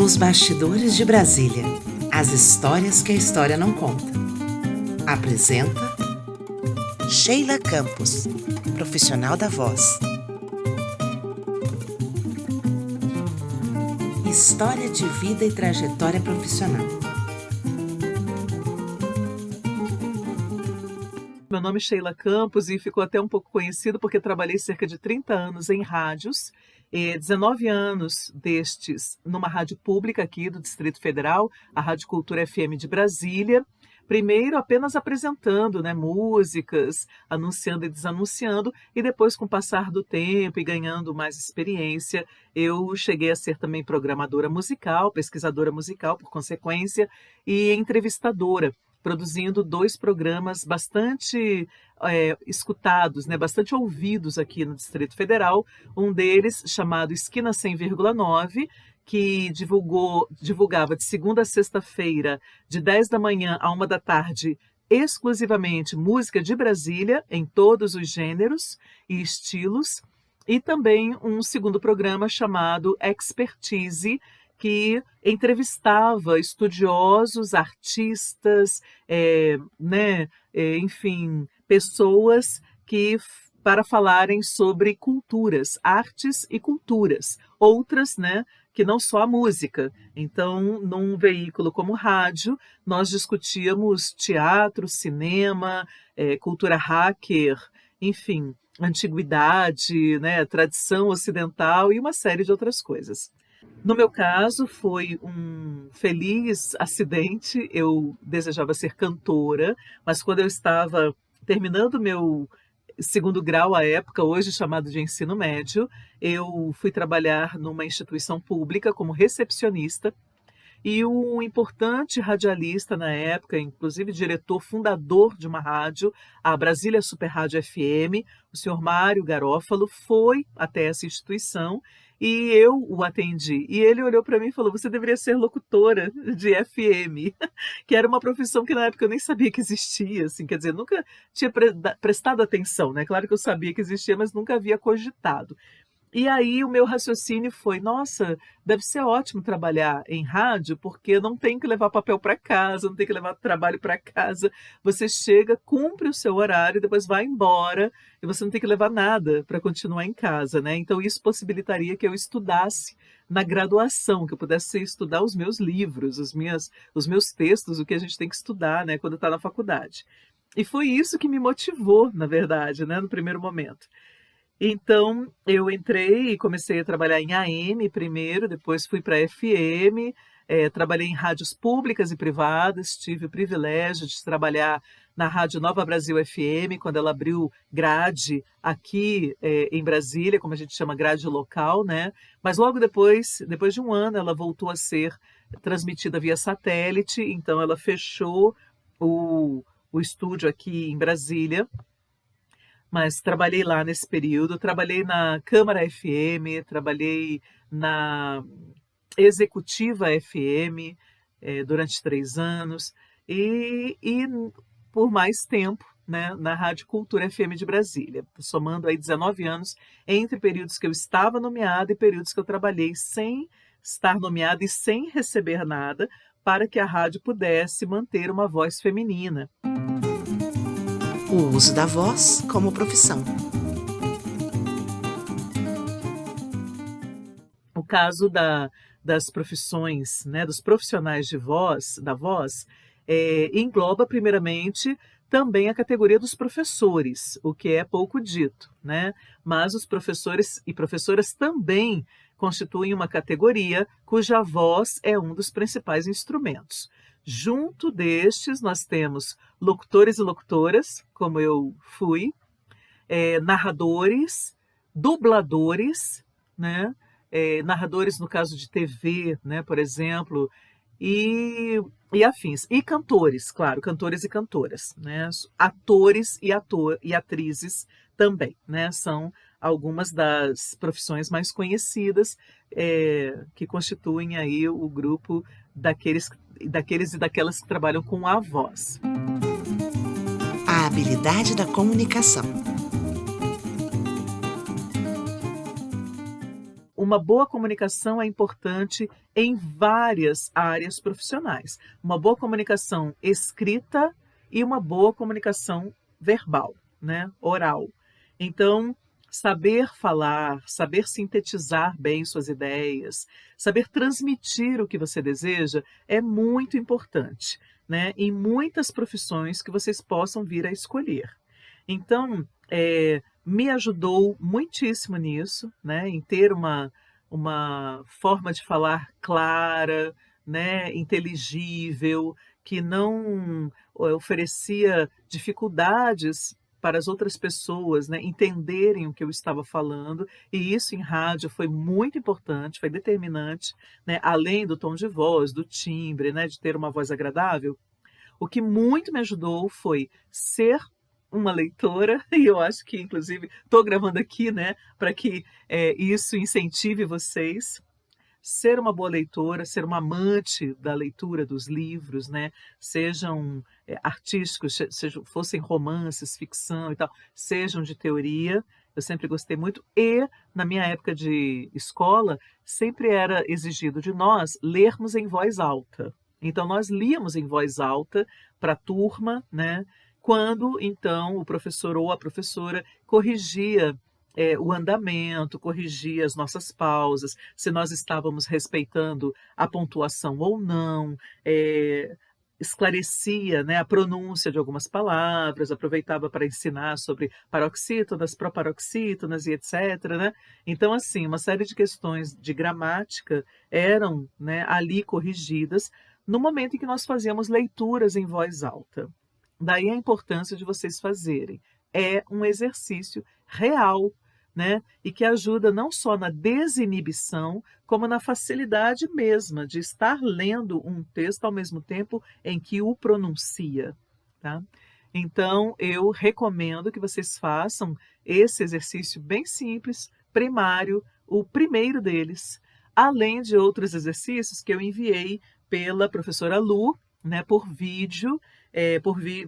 Nos bastidores de Brasília, as histórias que a história não conta. Apresenta Sheila Campos, profissional da voz. História de vida e trajetória profissional. Meu nome é Sheila Campos e ficou até um pouco conhecido porque trabalhei cerca de 30 anos em rádios, 19 anos destes numa rádio pública aqui do Distrito Federal, a Rádio Cultura FM de Brasília. Primeiro apenas apresentando, músicas, anunciando e desanunciando, e depois, com o passar do tempo e ganhando mais experiência, eu cheguei a ser também programadora musical, pesquisadora musical, por consequência, e entrevistadora, produzindo 2 programas bastante escutados, bastante ouvidos aqui no Distrito Federal. Um deles, chamado Esquina 100,9, que divulgava de segunda a sexta-feira, de 10 da manhã a 1 da tarde, exclusivamente música de Brasília, em todos os gêneros e estilos, e também um segundo programa chamado Expertise, que entrevistava estudiosos, artistas, enfim, pessoas para falarem sobre culturas, artes e culturas, outras, que não só a música. Então, num veículo como rádio, nós discutíamos teatro, cinema, cultura hacker, enfim, antiguidade, tradição ocidental e uma série de outras coisas. No meu caso, foi um feliz acidente. Eu desejava ser cantora, mas quando eu estava terminando meu segundo grau à época, hoje chamado de ensino médio, eu fui trabalhar numa instituição pública como recepcionista, e um importante radialista na época, inclusive diretor fundador de uma rádio, a Brasília Super Rádio FM, o senhor Mário Garófalo, foi até essa instituição e eu o atendi. E ele olhou para mim e falou: "Você deveria ser locutora de FM", que era uma profissão que na época eu nem sabia que existia, assim, quer dizer, nunca tinha prestado atenção, Claro que eu sabia que existia, mas nunca havia cogitado. E aí o meu raciocínio foi: nossa, deve ser ótimo trabalhar em rádio, porque não tem que levar papel para casa, não tem que levar trabalho para casa. Você chega, cumpre o seu horário, depois vai embora, e você não tem que levar nada para continuar em casa, Então isso possibilitaria que eu estudasse na graduação, que eu pudesse estudar os meus livros, os meus textos, o que a gente tem que estudar, quando está na faculdade. E foi isso que me motivou, na verdade, no primeiro momento. Então, eu entrei e comecei a trabalhar em AM primeiro, depois fui para FM, trabalhei em rádios públicas e privadas, tive o privilégio de trabalhar na Rádio Nova Brasil FM, quando ela abriu grade aqui em Brasília, como a gente chama, grade local, Mas logo depois de um ano, ela voltou a ser transmitida via satélite, então ela fechou o estúdio aqui em Brasília. Mas trabalhei lá nesse período, trabalhei na Câmara FM, trabalhei na Executiva FM durante 3 anos e por mais tempo, na Rádio Cultura FM de Brasília, somando aí 19 anos entre períodos que eu estava nomeada e períodos que eu trabalhei sem estar nomeada e sem receber nada, para que a rádio pudesse manter uma voz feminina. O uso da voz como profissão. O caso das profissões, dos profissionais da voz, engloba primeiramente também a categoria dos professores, o que é pouco dito, Mas os professores e professoras também constituem uma categoria cuja voz é um dos principais instrumentos. Junto destes, nós temos locutores e locutoras, como eu fui, narradores, dubladores, narradores no caso de TV, por exemplo, e afins. E cantores, claro, cantores e cantoras, atores e atrizes também, São algumas das profissões mais conhecidas que constituem aí o grupo daqueles e daquelas que trabalham com a voz. A habilidade da comunicação. uma boa comunicação é importante em várias áreas profissionais. Uma boa comunicação escrita e uma boa comunicação verbal, né, oral. Então, saber falar, saber sintetizar bem suas ideias, saber transmitir o que você deseja é muito importante, né, em muitas profissões que vocês possam vir a escolher. Então, me ajudou muitíssimo nisso, né, em ter uma forma de falar clara, né, inteligível, que não oferecia dificuldades para as outras pessoas, né, entenderem o que eu estava falando, e isso em rádio foi muito importante, foi determinante, né, além do tom de voz, do timbre, né, de ter uma voz agradável. O que muito me ajudou foi ser uma leitora, e eu acho que inclusive estou gravando aqui, né, para que isso incentive vocês. Ser uma boa leitora, ser uma amante da leitura dos livros, né, sejam artísticos, fossem romances, ficção e tal, sejam de teoria, eu sempre gostei muito. E, na minha época de escola, sempre era exigido de nós lermos em voz alta. Então, nós líamos em voz alta para a turma, né, quando, então, o professor ou a professora corrigia o andamento, corrigia as nossas pausas, se nós estávamos respeitando a pontuação ou não, esclarecia, né, a pronúncia de algumas palavras, aproveitava para ensinar sobre paroxítonas, proparoxítonas e etc., né? Então, assim, uma série de questões de gramática eram, né, ali corrigidas no momento em que nós fazíamos leituras em voz alta. Daí a importância de vocês fazerem. É um exercício real, né? E que ajuda não só na desinibição, como na facilidade mesma de estar lendo um texto ao mesmo tempo em que o pronuncia, tá? Então, eu recomendo que vocês façam esse exercício bem simples, primário, o primeiro deles, além de outros exercícios que eu enviei pela professora Lu, né, por vídeo,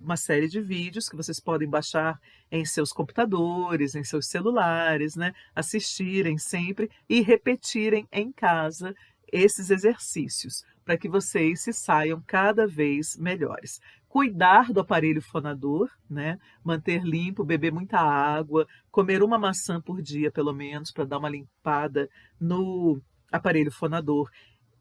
uma série de vídeos que vocês podem baixar em seus computadores, em seus celulares, né, assistirem sempre e repetirem em casa esses exercícios, para que vocês se saiam cada vez melhores. Cuidar do aparelho fonador, né, manter limpo, beber muita água, comer uma maçã por dia, pelo menos, para dar uma limpada no aparelho fonador.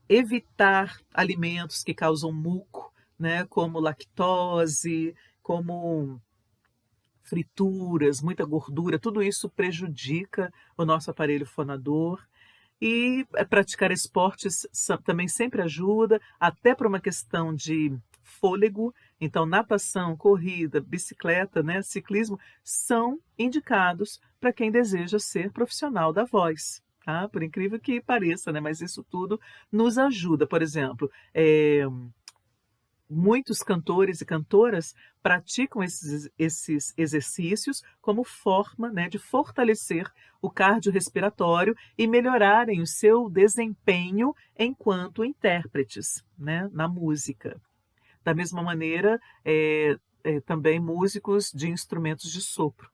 Evitar alimentos que causam muco, né, como lactose, como frituras, muita gordura, tudo isso prejudica o nosso aparelho fonador. E praticar esportes também sempre ajuda, até para uma questão de fôlego. Então, natação, corrida, bicicleta, né, ciclismo, são indicados para quem deseja ser profissional da voz. Tá? Por incrível que pareça, né, mas isso tudo nos ajuda. Por exemplo, muitos cantores e cantoras praticam esses exercícios como forma, né, de fortalecer o cardiorrespiratório e melhorarem o seu desempenho enquanto intérpretes, né, na música. Da mesma maneira, também músicos de instrumentos de sopro.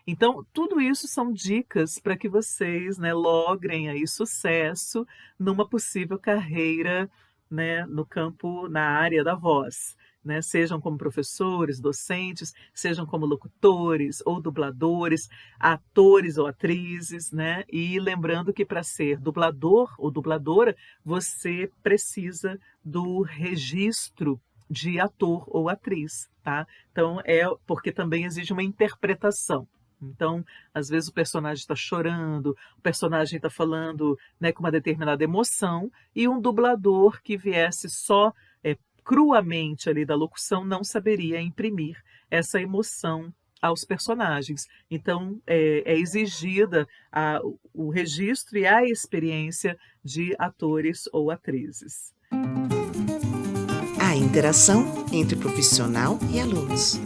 Então, tudo isso são dicas para que vocês, né, logrem aí sucesso numa possível carreira, né, no campo, na área da voz, né? Sejam como professores, docentes, sejam como locutores ou dubladores, atores ou atrizes, né? E lembrando que para ser dublador ou dubladora, você precisa do registro de ator ou atriz, tá? Então, porque também exige uma interpretação. Então, às vezes o personagem está chorando, o personagem está falando, né, com uma determinada emoção, e um dublador que viesse só cruamente ali da locução não saberia imprimir essa emoção aos personagens. Então, é exigida o registro e a experiência de atores ou atrizes. A interação entre profissional e alunos.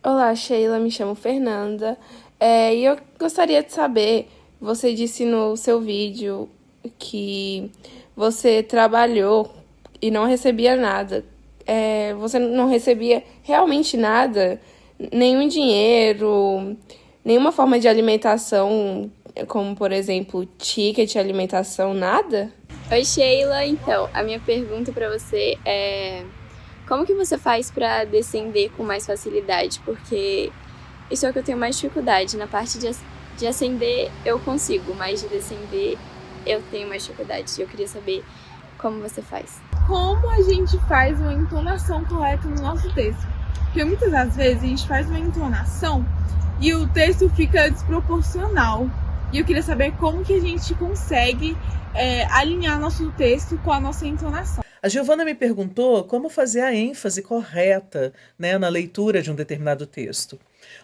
Olá, Sheila, me chamo Fernanda. E eu gostaria de saber, você disse no seu vídeo que você trabalhou e não recebia nada. Você não recebia realmente nada? Nenhum dinheiro? nenhuma forma de alimentação, como, por exemplo, ticket de alimentação, nada? Oi, Sheila. Então, a minha pergunta para você é: como que você faz para descender com mais facilidade? Porque isso é o que eu tenho mais dificuldade. Na parte de ascender eu consigo, mas de descender eu tenho mais dificuldade. Eu queria saber como você faz. Como a gente faz uma entonação correta no nosso texto? Porque muitas das vezes a gente faz uma entonação e o texto fica desproporcional. E eu queria saber como que a gente consegue alinhar nosso texto com a nossa entonação. A Giovana me perguntou como fazer a ênfase correta, né, na leitura de um determinado texto.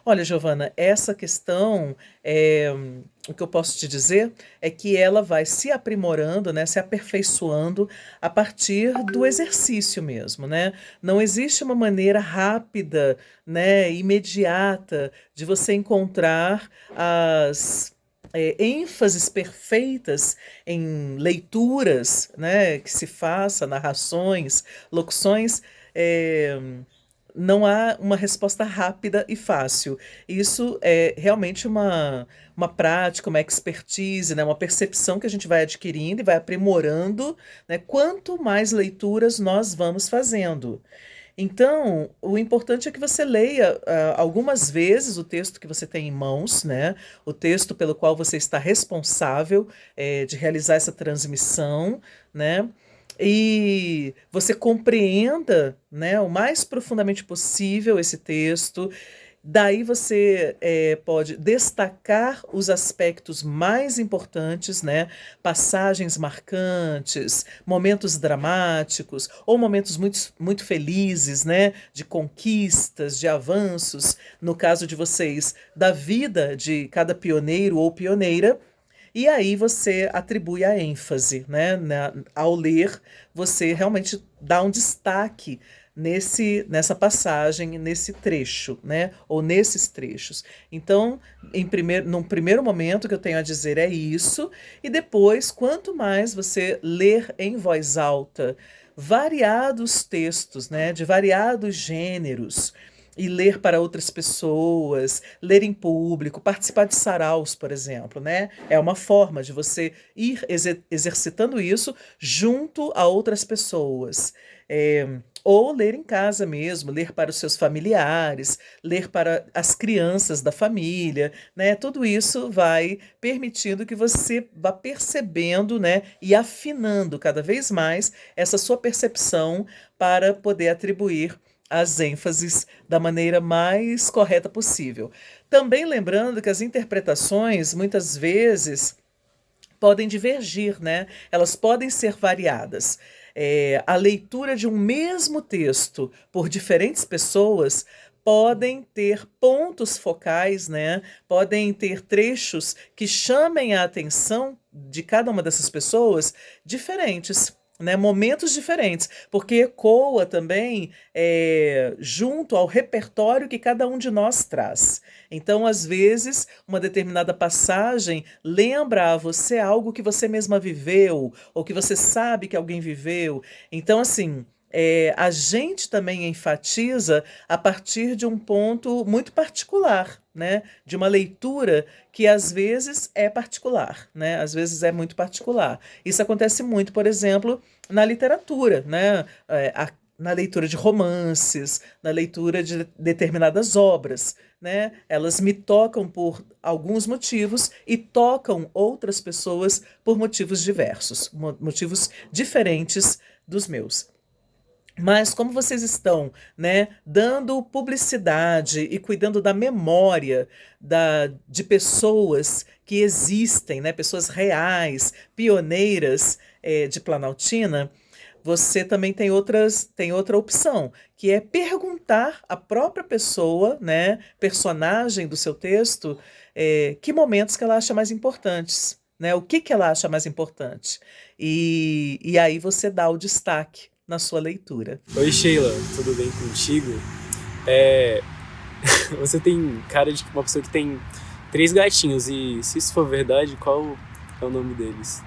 Olha, Giovana, essa questão, o que eu posso te dizer é que ela vai se aprimorando, né, se aperfeiçoando a partir do exercício mesmo, né? Não existe uma maneira rápida, né, imediata de você encontrar as ênfases perfeitas em leituras, né, que se faça, narrações, locuções. Não há uma resposta rápida e fácil. Isso é realmente uma prática, uma expertise, né? Uma percepção que a gente vai adquirindo e vai aprimorando, né? Quanto mais leituras nós vamos fazendo. Então, o importante é que você leia algumas vezes o texto que você tem em mãos, né? O texto pelo qual você está responsável de realizar essa transmissão, né? E você compreenda, né, o mais profundamente possível esse texto. Daí você pode destacar os aspectos mais importantes, né? Passagens marcantes, momentos dramáticos ou momentos muito, muito felizes, né? De conquistas, de avanços, no caso de vocês, da vida de cada pioneiro ou pioneira. E aí você atribui a ênfase, né? Ao ler, você realmente dá um destaque nessa passagem, nesse trecho, né? Ou nesses trechos. Então, num primeiro momento, o que eu tenho a dizer é isso, e depois, quanto mais você ler em voz alta variados textos, né? De variados gêneros, e ler para outras pessoas, ler em público, participar de saraus, por exemplo, né? É uma forma de você ir exercitando isso junto a outras pessoas. Ou ler em casa mesmo, ler para os seus familiares, ler para as crianças da família, né? Tudo isso vai permitindo que você vá percebendo, né? E afinando cada vez mais essa sua percepção para poder atribuir as ênfases da maneira mais correta possível. Também lembrando que as interpretações, muitas vezes, podem divergir, né? Elas podem ser variadas. A leitura de um mesmo texto por diferentes pessoas podem ter pontos focais, né? Podem ter trechos que chamem a atenção de cada uma dessas pessoas diferentes, né, momentos diferentes, porque ecoa também junto ao repertório que cada um de nós traz. Então, às vezes, uma determinada passagem lembra a você algo que você mesma viveu, ou que você sabe que alguém viveu. Então, assim, a gente também enfatiza a partir de um ponto muito particular, né? De uma leitura que às vezes é particular, né? Às vezes é muito particular. Isso acontece muito, por exemplo, na literatura, né? Na leitura de romances, na leitura de determinadas obras, né? Elas me tocam por alguns motivos e tocam outras pessoas por motivos diversos, motivos diferentes dos meus. Mas como vocês estão, né, dando publicidade e cuidando da memória de pessoas que existem, né, pessoas reais, pioneiras de Planaltina, você também tem outra opção, que é perguntar à própria pessoa, né, personagem do seu texto, que momentos que ela acha mais importantes, né, o que ela acha mais importante. E aí você dá o destaque na sua leitura. Oi, Sheila, tudo bem contigo? Você tem cara de uma pessoa que tem 3 gatinhos, e se isso for verdade, qual é o nome deles?